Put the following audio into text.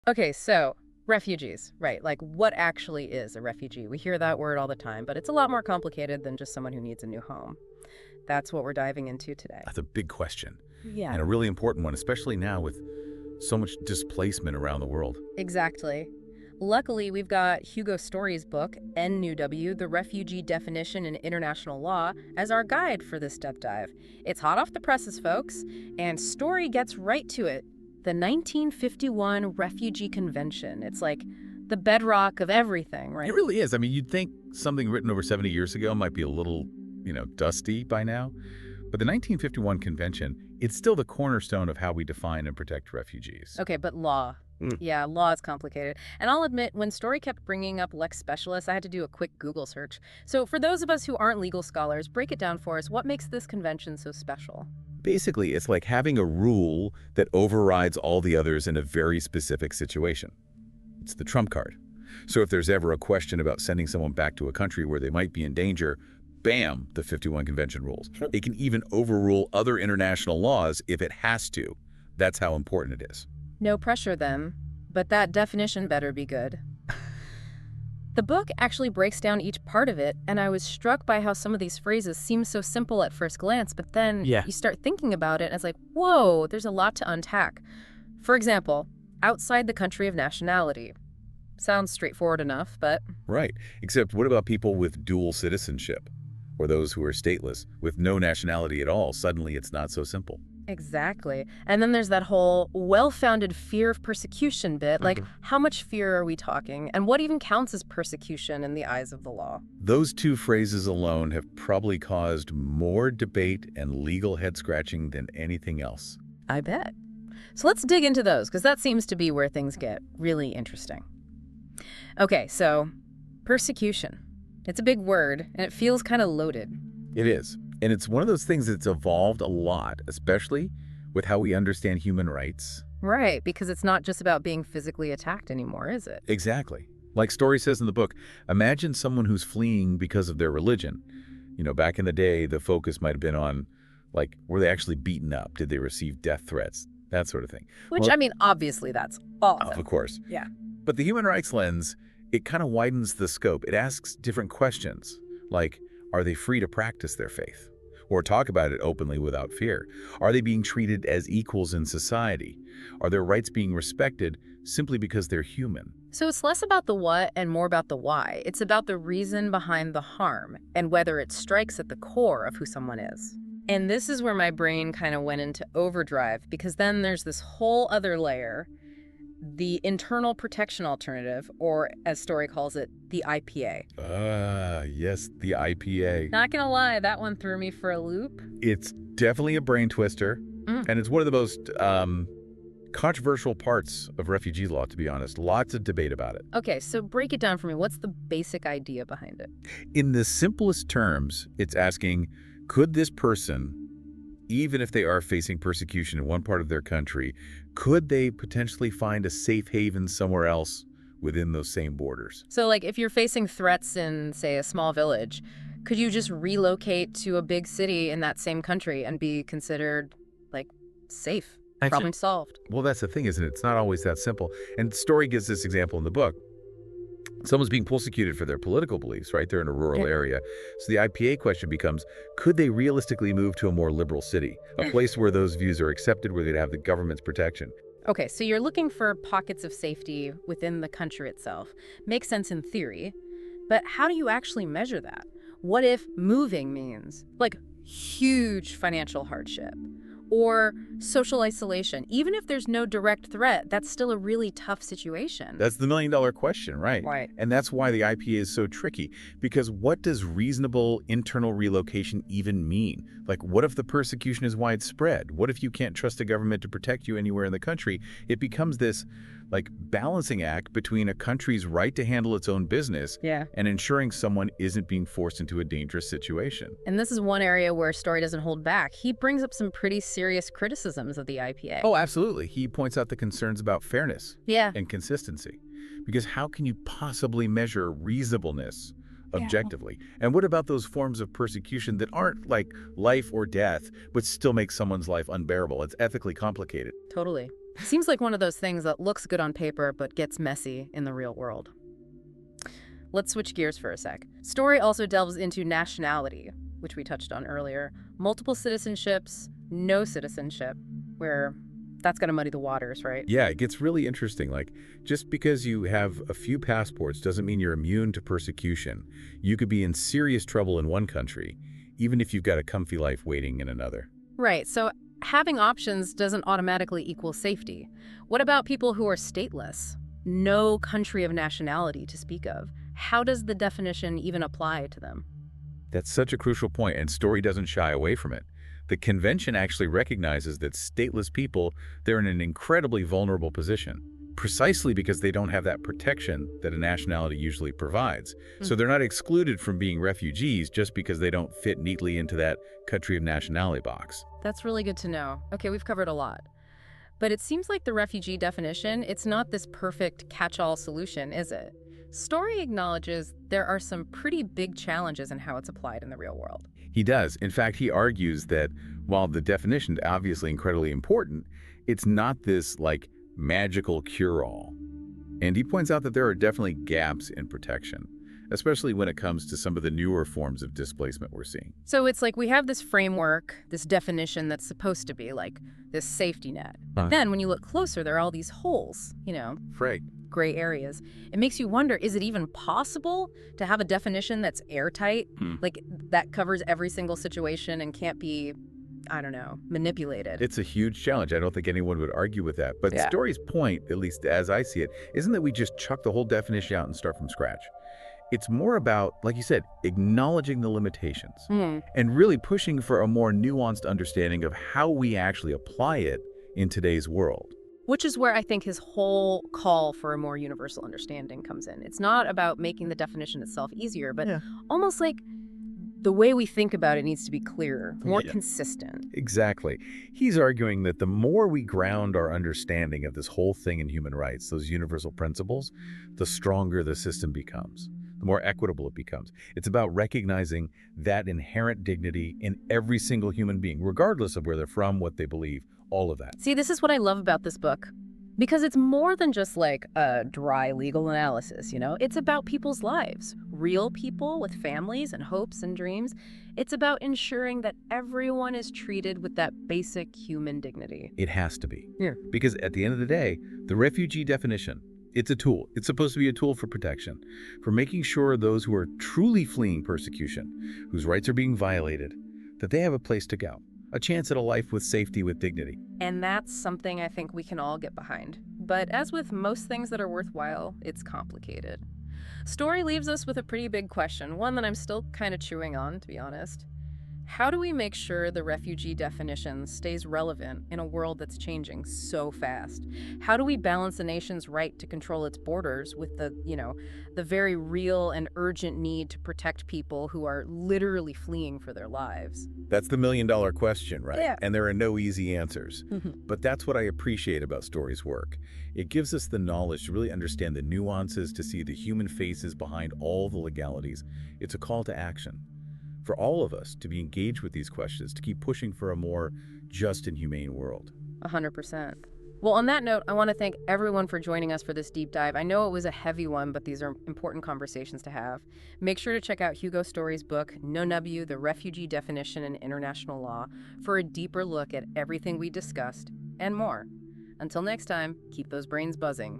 Okay, so refugees, right? Like, what actually is a refugee? We hear that word all the time, but it's a lot more complicated than just someone who needs a new home. That's what we're diving into today. That's a big question, Yeah, and a really important one, especially now with so much displacement around the world. exactly. Luckily, we've got Hugo Storey's book, NUW, The Refugee Definition in International Law, as our guide for this deep dive. It's hot off the presses, folks, and Storey gets right to it. The 1951 Refugee Convention. It's like the bedrock of everything, It right? really is. I mean, you'd think something written over 70 years ago might be a little, dusty by now. But the 1951 convention, it's still the cornerstone of how we define and protect refugees. Okay, but law. Mm. Yeah, law is complicated. And I'll admit, when Story kept bringing up Lex Specialist, I had to do a quick Google search. So for those of us who aren't legal scholars, break it down for us. What makes this convention so special? Basically, it's like having a rule that overrides all the others in a very specific situation. It's the trump card. So if there's ever a question about sending someone back to a country where they might be in danger, bam, the 51 Convention rules. It can even overrule other international laws if it has to. That's how important it is. No pressure, then. But that definition better be good. The book actually breaks down each part of it, and I was struck by how some of these phrases seem so simple at first glance, but then Yeah. you start thinking about it, and it's like, whoa, there's a lot to unpack. For example, outside the country of nationality. Sounds straightforward enough, but Right. Except what about people with dual citizenship? Or those who are stateless, with no nationality at all? Suddenly it's not so simple. exactly. And then there's that whole well-founded fear of persecution bit. Like, how much fear are we talking? And what even counts as persecution in the eyes of the law? Those two phrases alone have probably caused more debate and legal head-scratching than anything else. I bet. So let's dig into those, because that seems to be where things get really interesting. Okay, so persecution. It's a big word, and it feels kind of loaded. It is. And it's one of those things that's evolved a lot, especially with how we understand human rights. Right, because it's not just about being physically attacked anymore, is it? Exactly. Like Story says in the book, imagine someone who's fleeing because of their religion. Back in the day, the focus might have been on, like, were they actually beaten up? Did they receive death threats? That sort of thing. Which, Well, I mean, obviously that's all of of them. course. Yeah. But the human rights lens, it kind of widens the scope. It asks different questions, like, are they free to practice their faith? Or talk about it openly without fear? Are they being treated as equals in society? Are their rights being respected simply because they're human? So it's less about the what and more about the why. It's about the reason behind the harm and whether it strikes at the core of who someone is. And this is where my brain kind of went into overdrive, because then there's this whole other layer, the internal protection alternative, or as Story calls it, the IPA. Yes, the IPA. Not gonna lie, that one threw me for a loop. It's definitely a brain twister, Mm. and it's one of the most controversial parts of refugee law, to be honest. Lots of debate about it. Okay, so break it down for me. What's the basic idea behind it? In the simplest terms, it's asking, could this person, even if they are facing persecution in one part of their country, could they potentially find a safe haven somewhere else within those same borders? So, like, if you're facing threats in, say, a small village, could you just relocate to a big city in that same country and be considered, like, safe? Problem solved. Well, that's the thing, isn't it? It's not always that simple. And Story gives this example in the book. Someone's being persecuted for their political beliefs, right? They're in a rural area. So the IPA question becomes, could they realistically move to a more liberal city, a place where those views are accepted, where they'd have the government's protection? Okay, so you're looking for pockets of safety within the country itself. Makes sense in theory, but how do you actually measure that? What if moving means, like, huge financial hardship or social isolation? Even if there's no direct threat, that's still a really tough situation. That's the million-dollar question, right? Right. And that's why the IPA is so tricky, because what does reasonable internal relocation even mean? Like, what if the persecution is widespread? What if you can't trust the government to protect you anywhere in the country? It becomes this, like, balancing act between a country's right to handle its own business Yeah. and ensuring someone isn't being forced into a dangerous situation. And this is one area where Story doesn't hold back. He brings up some pretty serious criticisms of the IPA. Oh, absolutely. He points out the concerns about fairness Yeah. and consistency. Because how can you possibly measure reasonableness objectively? And what about those forms of persecution that aren't like life or death, but still make someone's life unbearable? It's ethically complicated. Totally. Seems like one of those things that looks good on paper but gets messy in the real world. Let's switch gears for a sec. Storey also delves into nationality, which we touched on earlier. Multiple citizenships, no citizenship, where that's going to muddy the waters, right? Yeah, it gets really interesting. Like, just because you have a few passports doesn't mean you're immune to persecution. You could be in serious trouble in one country, even if you've got a comfy life waiting in another. Right, so having options doesn't automatically equal safety. What about people who are stateless? No country of nationality to speak of. How does the definition even apply to them? That's such a crucial point, and Storey doesn't shy away from it. The convention actually recognizes that stateless people, they're in an incredibly vulnerable position, precisely because they don't have that protection that a nationality usually provides. So they're not excluded from being refugees just because they don't fit neatly into that country of nationality box. That's really good to know. Okay, we've covered a lot. But it seems like the refugee definition, it's not this perfect catch-all solution, is it? Storey acknowledges there are some pretty big challenges in how it's applied in the real world. He does. In fact, he argues that while the definition is obviously incredibly important, it's not this, like, magical cure-all. And he points out that there are definitely gaps in protection, especially when it comes to some of the newer forms of displacement we're seeing. So it's like we have this framework, this definition that's supposed to be like this safety net. But then when you look closer, there are all these holes, Right. gray areas. It makes you wonder, is it even possible to have a definition that's airtight, like that covers every single situation and can't be, I don't know, manipulated? It's a huge challenge. I don't think anyone would argue with that. But Storey's point, at least as I see it, isn't that we just chuck the whole definition out and start from scratch. It's more about, like you said, acknowledging the limitations and really pushing for a more nuanced understanding of how we actually apply it in today's world. Which is where I think his whole call for a more universal understanding comes in. It's not about making the definition itself easier, but almost like the way we think about it needs to be clearer, more consistent. Exactly. He's arguing that the more we ground our understanding of this whole thing in human rights, those universal principles, the stronger the system becomes, the more equitable it becomes. It's about recognizing that inherent dignity in every single human being, regardless of where they're from, what they believe, all of that. See, this is what I love about this book. Because it's more than just like a dry legal analysis, It's about people's lives, real people with families and hopes and dreams. It's about ensuring that everyone is treated with that basic human dignity. It has to be. Yeah. Because at the end of the day, the refugee definition, it's a tool. It's supposed to be a tool for protection, for making sure those who are truly fleeing persecution, whose rights are being violated, that they have a place to go. A chance at a life with safety, with dignity. And that's something I think we can all get behind. But as with most things that are worthwhile, it's complicated. Storey leaves us with a pretty big question, one that I'm still kind of chewing on, to be honest. How do we make sure the refugee definition stays relevant in a world that's changing so fast? How do we balance a nation's right to control its borders with the very real and urgent need to protect people who are literally fleeing for their lives? That's the million-dollar question, right? Yeah. And there are no easy answers. But that's what I appreciate about Storey's work. It gives us the knowledge to really understand the nuances, to see the human faces behind all the legalities. It's a call to action for all of us to be engaged with these questions, to keep pushing for a more just and humane world. 100%. Well, on that note, I want to thank everyone for joining us for this deep dive. I know it was a heavy one, but these are important conversations to have. Make sure to check out Hugo Storey's book, No W, The Refugee Definition in International Law, for a deeper look at everything we discussed and more. Until next time, keep those brains buzzing.